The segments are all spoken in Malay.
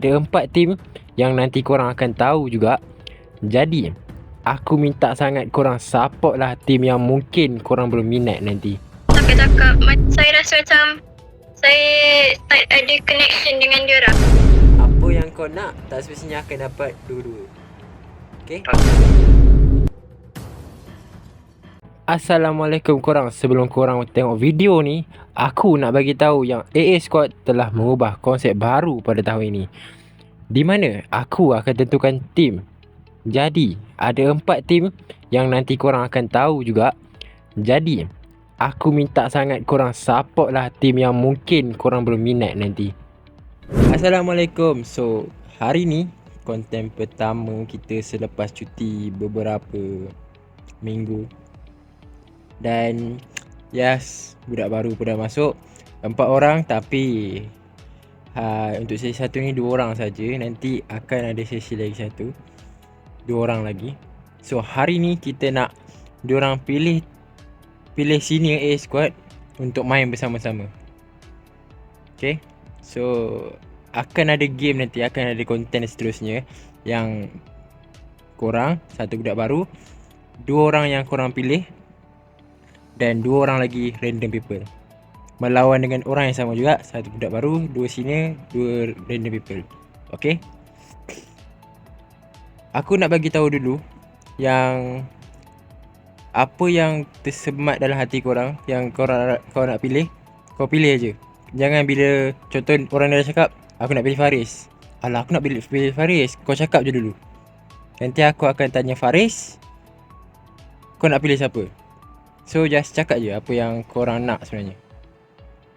Ada 4 tim yang nanti korang akan tahu juga. Jadi, aku minta sangat korang support lah tim yang mungkin korang belum minat nanti. Cakap-cakap, saya rasa macam saya start ada connection dengan diorang. Apa yang kau nak, tak semestinya akan dapat dua-dua. Okay? Assalamualaikum korang. Sebelum korang tengok video ni, aku nak bagi tahu yang AA Squad telah mengubah konsep baru pada tahun ini, di mana aku akan tentukan tim. Jadi, ada 4 tim yang nanti korang akan tahu juga. Jadi, aku minta sangat korang support lah tim yang mungkin korang belum minat nanti. Assalamualaikum. So, hari ni konten pertama kita selepas cuti beberapa minggu. Dan yes, budak baru pun dah masuk 4 orang, tapi untuk sesi satu ni 2 orang saja. Nanti akan ada sesi lagi satu, 2 orang lagi. So hari ni kita nak diorang pilih senior A Squad untuk main bersama-sama. Okay, so akan ada game nanti, akan ada konten seterusnya yang korang, satu budak baru, 2 orang yang korang pilih, dan 2 orang lagi random people melawan dengan orang yang sama juga, satu budak baru, 2 senior, 2 random people. Okay, aku nak bagi tahu dulu yang apa yang tersemat dalam hati korang yang kau nak pilih, kau pilih aje. Jangan bila contoh orang dah cakap aku nak pilih Faris, alah aku nak pilih Faris, kau cakap je dulu. Nanti aku akan tanya Faris, kau nak pilih siapa. So just cakap je apa yang korang nak sebenarnya.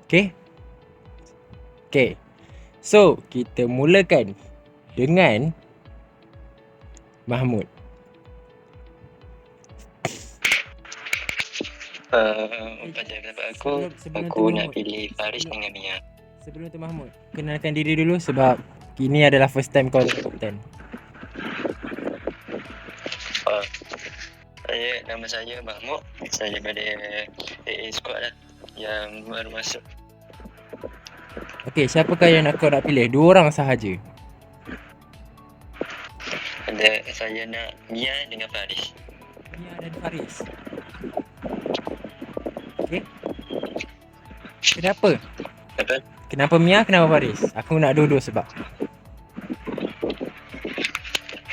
Okay, so kita mulakan dengan Mahmud. Pada pendapat aku nak pilih Faris dengan Mia. Sebelum tu Mahmud, kenalkan diri dulu sebab ini adalah first time kau konten. Nama saya Mahmud. Saya daripada AA Squad lah, yang baru masuk. Okay, siapakah yang kau nak pilih? 2 orang sahaja. Saya nak Mia dengan Faris. Mia dan Faris. Okay, kenapa? Apa? Kenapa Mia, kenapa Faris? Aku nak dua-dua sebab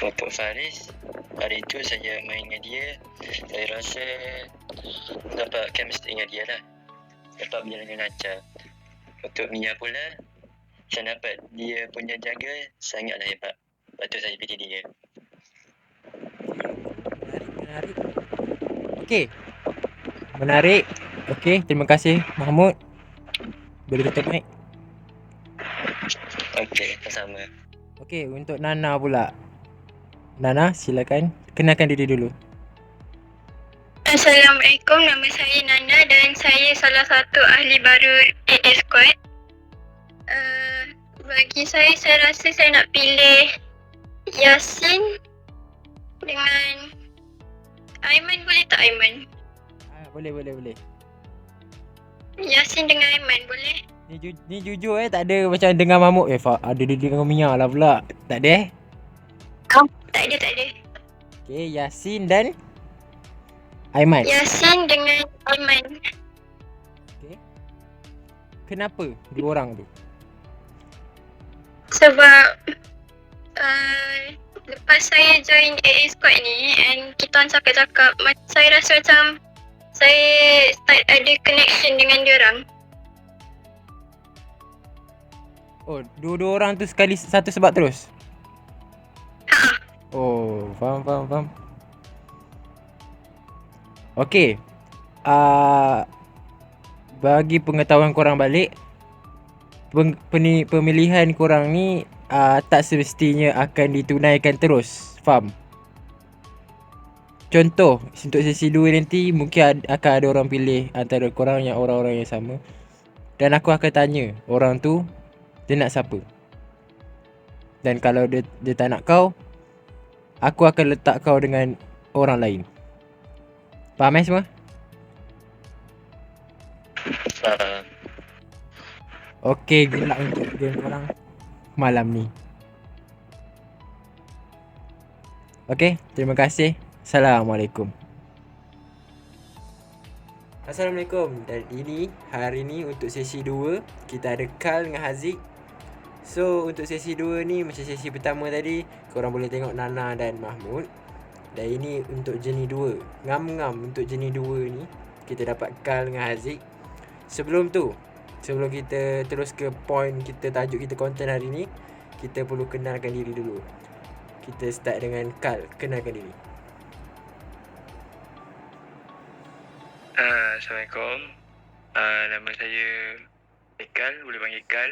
Untuk Faris, hari tu saya main dengan dia, saya rasa dapat chemistry dengan dia lah, dapat berjalan dengan lancar. Untuk Mia pula, saya dapat dia punya jaga sangatlah hebat, lepas tu saya pilih dia. menarik. Okay, menarik. Okay, terima kasih Mahmud. Boleh tutup mic? Okey, sama. Okay, untuk Nana pula. Nana, silakan kenalkan diri dulu. Assalamualaikum, nama saya Nana dan saya salah satu ahli baru AA Squad. Bagi saya rasa saya nak pilih Yasin dengan Aiman. Boleh tak Aiman? Boleh. Yasin dengan Aiman boleh? Ni jujur tak ada macam dengar Mahmud ada dia dengan Mia lah pula. Tak ada Tak ada. Okay, Yasin dan Aiman. Yasin dengan Aiman. Okay, kenapa 2 orang tu? Sebab lepas saya join AA Squad ni and kita orang cakap-cakap, saya rasa macam saya start ada connection dengan diorang. Oh, 2 orang tu sekali satu sebab terus? Oh, faham. Okay, bagi pengetahuan korang balik, pemilihan korang ni tak semestinya akan ditunaikan terus. Faham? Contoh, untuk sesi 2 nanti mungkin akan ada orang pilih antara korang yang orang-orang yang sama, dan aku akan tanya orang tu dia nak siapa. Dan kalau dia tak nak kau, aku akan letak kau dengan orang lain. Faham semua? Okay, good luck untuk game korang malam ni. Okay, terima kasih. Assalamualaikum. Assalamualaikum. Dan hari ni untuk sesi 2 kita ada Kal dengan Haziq. So untuk sesi 2 ni macam sesi pertama tadi, korang boleh tengok Nana dan Mahmud. Dan ini untuk jenis 2. Ngam-ngam untuk jenis 2 ni kita dapat Kal dengan Haziq. Sebelum kita terus ke point kita, tajuk kita konten hari ni, kita perlu kenalkan diri dulu. Kita start dengan Kal. Kenalkan diri. Assalamualaikum. Nama saya Kal, boleh panggil Kal.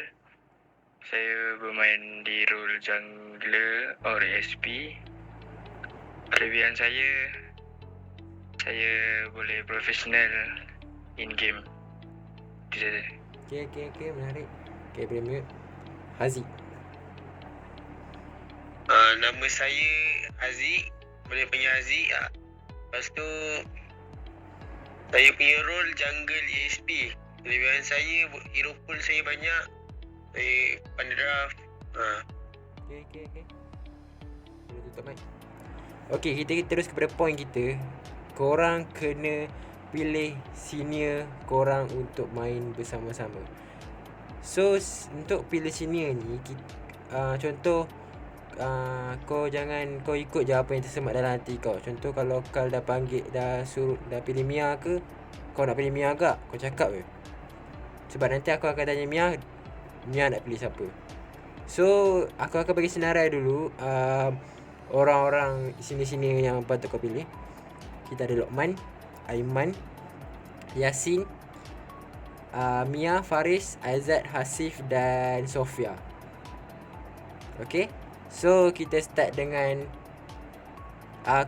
Saya bermain di role jungler or ASP. Kelebihan saya boleh profesional in game. Itu saja. Okay, menarik. Okay, boleh mute. Haziq. Nama saya Haziq, boleh panggil Haziq. Lepas tu saya punya role jungle ESP. Kelebihan saya, hero pool saya banyak. Saya pandai draft. Okay. Boleh tutup mic. Okay, kita terus kepada point kita. Korang kena pilih senior korang untuk main bersama-sama. So untuk pilih senior ni, contoh kau ikut je apa yang tersemat dalam hati kau. Contoh kalau Kal dah panggil, dah pilih Mia ke, kau nak pilih Mia agak, kau cakap je. Sebab nanti aku akan tanya Mia nak pilih siapa. So aku akan bagi senarai dulu orang-orang sini-sini yang patut kau pilih. Kita ada Lokman, Aiman, Yasin, Mia, Faris, Aizat, Hasif dan Sofia. Okay, so kita start dengan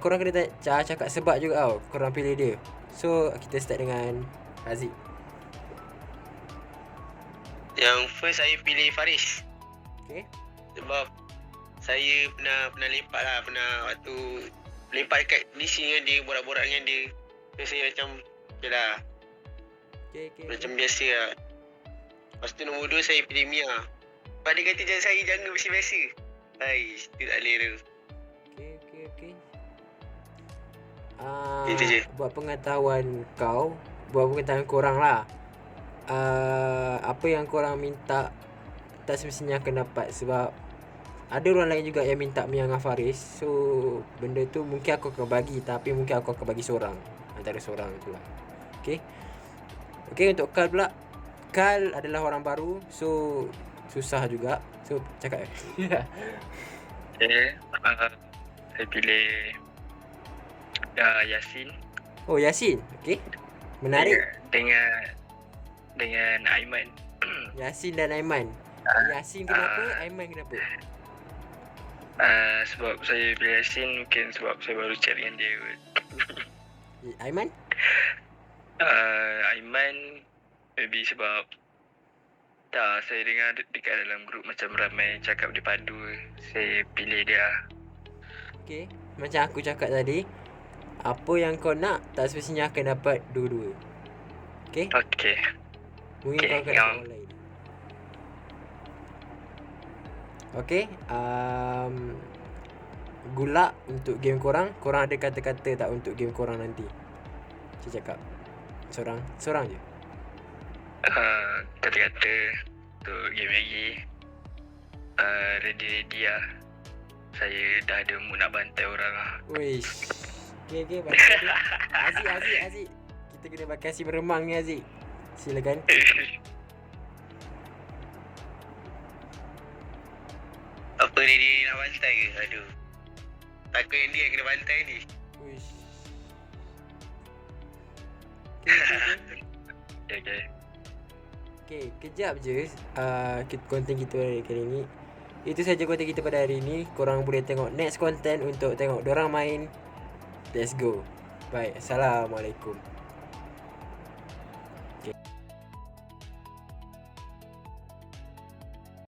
korang kena cakap sebab juga tau korang pilih dia. So kita start dengan Haziq. Yang first saya pilih Faris. Okay. Sebab saya pernah lepak lah. Pernah waktu lepak dekat DC dengan dia, borak-borak dengan dia. So saya macam okay lah. Okay. Macam biasa lah. Lepas tu nombor 2 saya pilih Mia. Sebab dia kata saya jungle biasa-biasa. Itu tak boleh tu. Okay. Itu je. Buat pengetahuan korang lah. Apa yang korang minta tak semestinya akan dapat. Sebab ada orang lain juga yang minta Mia dengan Faris. So benda tu mungkin aku akan bagi, tapi mungkin aku akan bagi seorang, antara seorang tu lah. Okay, untuk Kal pula. Kal adalah orang baru, so susah juga. So cakap Okay, saya pilih Yasin. Oh, Yasin. Okay, menarik. Dengan Aiman. Yasin dan Aiman. Yasin kenapa? Aiman kenapa? Sebab saya pilih Yasin mungkin sebab saya baru chat dengan dia. Aiman? Aiman maybe sebab saya dengar dekat dalam grup macam ramai cakap dia padu. Saya pilih dia. Okay, macam aku cakap tadi, apa yang kau nak tak semestinya akan dapat dua-dua. Okay? Mungkin kau akan dapat orang lain. Okay, good luck untuk game korang. Korang ada kata-kata tak untuk game korang nanti? Saya cakap Seorang je. Kata-kata untuk game lagi, ready lah. Saya dah ada mood nak bantai orang lah. Wish. Okay, bantai Aziz. Kita kena bakasi beremang ni Aziz. Silakan. Apa dia nak bantai ke? Aduh, takut yang dia kena bantai ni. Wish. Okay, kejap je konten kita kali ni. Itu saja konten kita pada hari ni. Korang boleh tengok next konten untuk tengok dorang main. Let's go. Bye. Assalamualaikum.